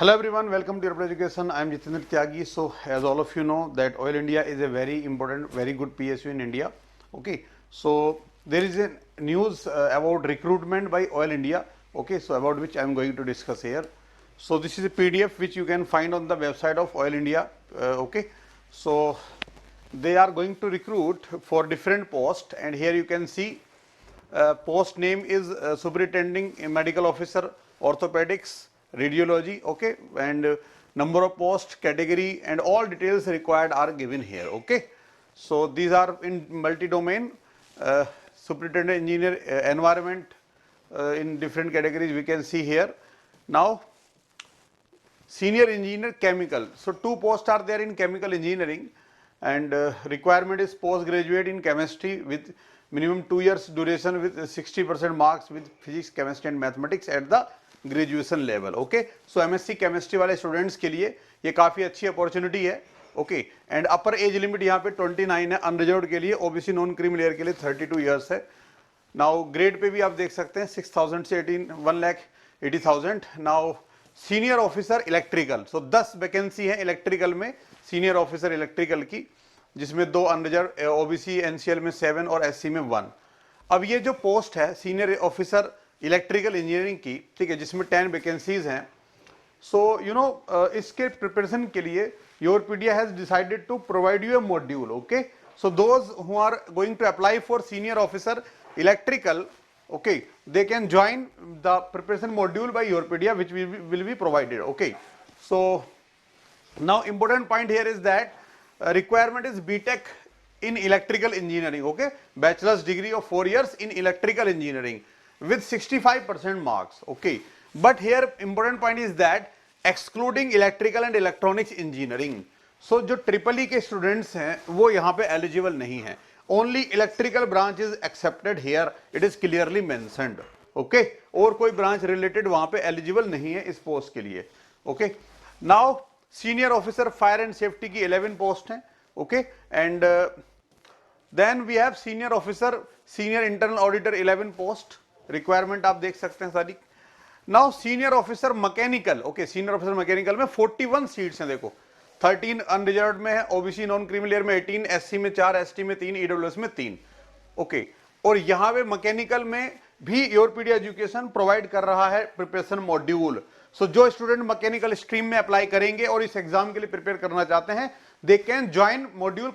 Hello everyone, welcome to Urban Education. I am Jitendra Tyagi. So as all of you know that Oil India is a very important, very good PSU in India. Okay, so there is a news about recruitment by Oil India. Okay, so about which I am going to discuss here. So this is a PDF which you can find on the website of Oil India. Okay, so they are going to recruit for different posts, and here you can see post name is superintending medical officer orthopedics radiology. Okay, and number of post, category, and all details required are given here. Okay, so these are in multi-domain, superintendent engineer environment, in different categories we can see here. Now senior engineer chemical, so two posts are there in chemical engineering, and requirement is postgraduate in chemistry with minimum 2 years duration with 60% marks with physics, chemistry and mathematics at the graduation level. Okay, so MSc chemistry वाले students के लिए ये काफ़ी अच्छी opportunity है. Okay, and upper age limit यहाँ पे 29 है अनरिजर्व्ड के लिए, ओबीसी नॉन क्रीमी लेयर के लिए 32 ईयर्स है. नाउ ग्रेड पे भी आप देख सकते हैं 6,000 से 1,80,000. नाउ सीनियर ऑफिसर इलेक्ट्रिकल, सो 10 वैकेंसी है इलेक्ट्रिकल में, सीनियर ऑफिसर इलेक्ट्रिकल की, जिसमें 2 अनरिजर्व, ओबीसी एनसीएल में 7 और एससी में 1. अब ये जो पोस्ट है सीनियर ऑफिसर इलेक्ट्रिकल इंजीनियरिंग की, ठीक है, जिसमें 10 वैकेंसीज हैं. सो यू नो इसके प्रिपरेशन के लिए Yourpedia has decided to provide you a module. Okay, so those who are going to apply for senior officer electrical, okay, they can join the preparation module by Yourpedia, which will be provided. Okay, so now important point here is that requirement is BTech in electrical engineering. Okay, bachelor's degree of 4 years in electrical engineering with 65% marks. Okay, but here important point is that excluding electrical and electronics engineering. So जो triple E के students हैं वो यहाँ पे eligible नहीं है. Only electrical branch is accepted here. It is clearly mentioned. Okay, और कोई ब्रांच रिलेटेड वहां पे एलिजिबल नहीं है इस पोस्ट के लिए. Okay, now senior officer fire and safety की 11 पोस्ट हैं. Okay, and then we have senior officer senior internal auditor 11 post. Requirement आप देख सकते हैं सारी. Now senior officer mechanical, okay, senior officer mechanical में 41 सीट्स हैं. देखो 13 अनरिजर्व्ड में है, ओबीसी नॉन क्रीमी लेयर में 18, एससी में 4, एसटी में 3, ईडब्ल्यूएस में 3. ओके, और यहां पे मैकेनिकल में भी योरपीडिया एजुकेशन प्रोवाइड कर रहा है प्रिपरेशन मॉड्यूल. सो जो स्टूडेंट मैकेनिकल स्ट्रीम में अप्लाई करेंगे और इस एग्जाम के लिए प्रिपेयर करना चाहते हैं, they can join module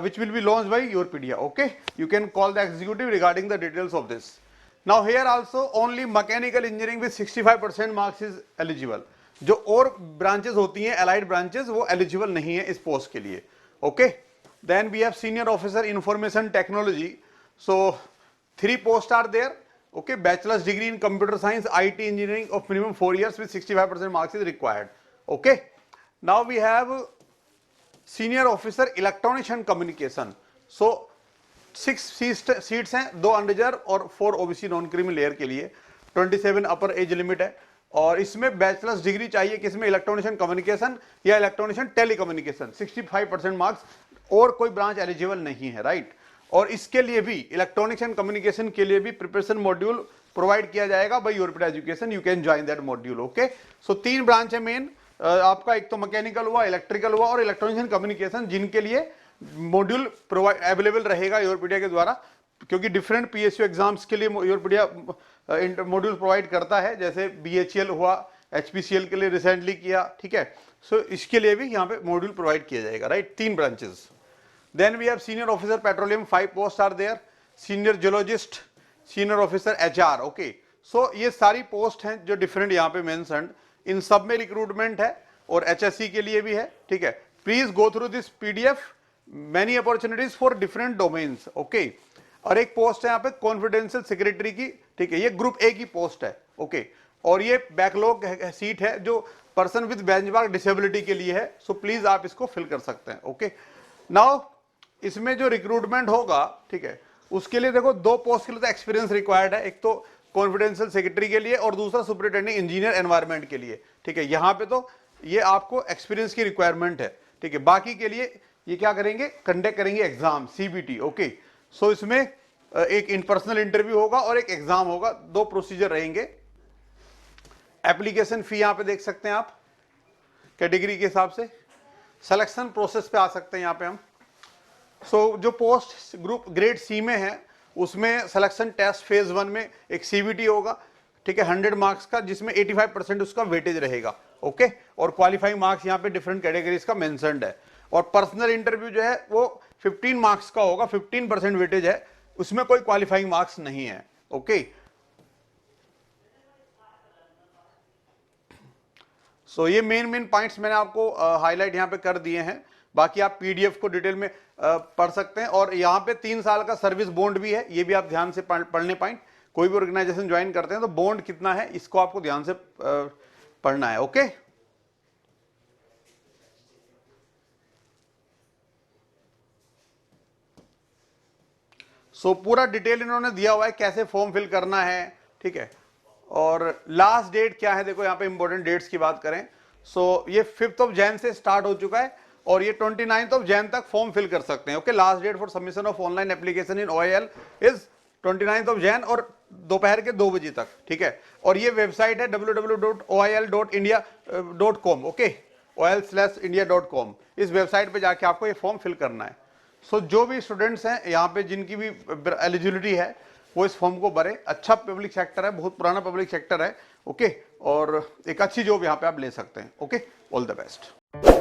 which will be launched by Yourpedia. Okay, you can call the executive regarding the details of this. Now here also only mechanical engineering with 65% marks is eligible. जो और branches होती हैं allied branches वो eligible नहीं है इस post के लिए. Okay, then we have senior officer information technology. So 3 post are there. Okay, bachelors degree in computer science IT engineering of minimum 4 years with 65% marks is required. Okay, now we have senior officer electronics and communication. So 6 seats हैं, 2 unreserved और 4 OBC non creamy layer के लिए. 27 अपर age limit है, और इसमें bachelors degree चाहिए किसमें, electronics and communication या इलेक्ट्रॉनिक्स एंड टेलीकम्युनिकेशन. 65% मार्क्स, और कोई ब्रांच एलिजिबल नहीं है. राइट, और इसके लिए भी इलेक्ट्रॉनिक्स एंड कम्युनिकेशन के लिए भी प्रिपरेशन मॉड्यूल प्रोवाइड किया जाएगा by Yourpedia education. You can join that module. Okay, so 3 branch है मेन आपका, एक तो मैकेनिकल हुआ, इलेक्ट्रिकल हुआ और इलेक्ट्रॉनिक्स एंड कम्युनिकेशन, जिनके लिए मॉड्यूल प्रोवाइड अवेलेबल रहेगा योरपीडिया के द्वारा, क्योंकि डिफरेंट पीएसयू एग्जाम्स के लिए योरपीडिया मॉड्यूल प्रोवाइड करता है. जैसे बीएचईएल हुआ, एचपीसीएल के लिए रिसेंटली किया, ठीक है. सो इसके लिए भी यहाँ पे मॉड्यूल प्रोवाइड किया जाएगा. Right, 3 branches. Then we have senior officer petroleum, 5 post are there. Senior geologist, senior officer HR. Okay, so ये सारी पोस्ट हैं जो डिफरेंट यहाँ पे मेंशन्ड. इन सब में रिक्रूटमेंट है और एचएससी के लिए भी है. ठीक है, please go through this PDF. Many opportunities for different domains. Okay, और एक पोस्ट है यहाँ पे कॉन्फिडेंशियल सेक्रेटरी की. ठीक है, ये ग्रुप ए की पोस्ट है. ओके, और ये बैकलॉग सीट है जो पर्सन विद बेंचमार्क डिसेबिलिटी के लिए है. सो प्लीज आप इसको फिल कर सकते हैं. ओके, नाउ इसमें जो रिक्रूटमेंट होगा, ठीक है, उसके लिए देखो 2 पोस्ट के लिए तो एक्सपीरियंस रिक्वायर्ड है. एक तो कॉन्फिडेंशियल सेक्रेटरी के लिए और दूसरा सुपरिटेंडिंग इंजीनियर एनवायरमेंट के लिए. ठीक है, यहाँ पे तो ये आपको एक्सपीरियंस की रिक्वायरमेंट है. ठीक है, बाकी के लिए ये क्या करेंगे, कंडक्ट करेंगे एग्जाम सीबीटी. ओके, सो इसमें एक इन पर्सनल इंटरव्यू होगा और एक एग्जाम होगा. 2 प्रोसीजर रहेंगे. एप्लीकेशन फी यहाँ पे देख सकते हैं आप कैटेगरी के हिसाब से। सिलेक्शन प्रोसेस पे आ सकते हैं यहाँ पे हम। जो पोस्ट ग्रुप ग्रेड सी में है उसमें सिलेक्शन टेस्ट फेज 1 में एक सीबीटी होगा, ठीक है, 100 मार्क्स का, जिसमें 85% उसका वेटेज रहेगा। ओके, और क्वालिफाइंग मार्क्स यहाँ पे डिफरेंट कैटेगरीज का मेंशन्ड है। और पर्सनल इंटरव्यू जो है वो 15 मार्क्स का होगा, 15% वेटेज है, उसमें कोई क्वालिफाइंग मार्क्स नहीं है। ओके, ये मेन पॉइंट्स मैंने आपको हाईलाइट यहाँ पे कर दिए हैं। बाकी आप पीडीएफ को डिटेल में पढ़ सकते हैं। और यहाँ पे 3 साल का सर्विस बॉन्ड भी है, ये भी आप ध्यान से पढ़ने पाएं। कोई भी ऑर्गेनाइजेशन ज्वाइन करते हैं तो बॉन्ड कितना है इसको आपको ध्यान से पढ़ना है। ओके, पूरा डिटेल इन्होंने दिया हुआ है कैसे फॉर्म फिल करना है, ठीक है। और लास्ट डेट क्या है, देखो यहाँ पे इंपॉर्टेंट डेट्स की बात करें, ये 5th ऑफ जैन से स्टार्ट हो चुका है और ये 29th ऑफ जैन तक फॉर्म फिल कर सकते हैं। Okay, last date for submission of online application in OIL is 29th of Jan और दोपहर के 2 बजे तक, ठीक है। और ये वेबसाइट है www.oil.india.com। ओके, oil/india.com, इस वेबसाइट पे जाके आपको ये फॉर्म फिल करना है। जो भी स्टूडेंट्स हैं यहाँ पे जिनकी भी एलिजिबिलिटी है वो इस फॉर्म को भरे। अच्छा पब्लिक सेक्टर है, बहुत पुराना पब्लिक सेक्टर है। ओके, और एक अच्छी जॉब यहाँ पे आप ले सकते हैं। Okay, all the best.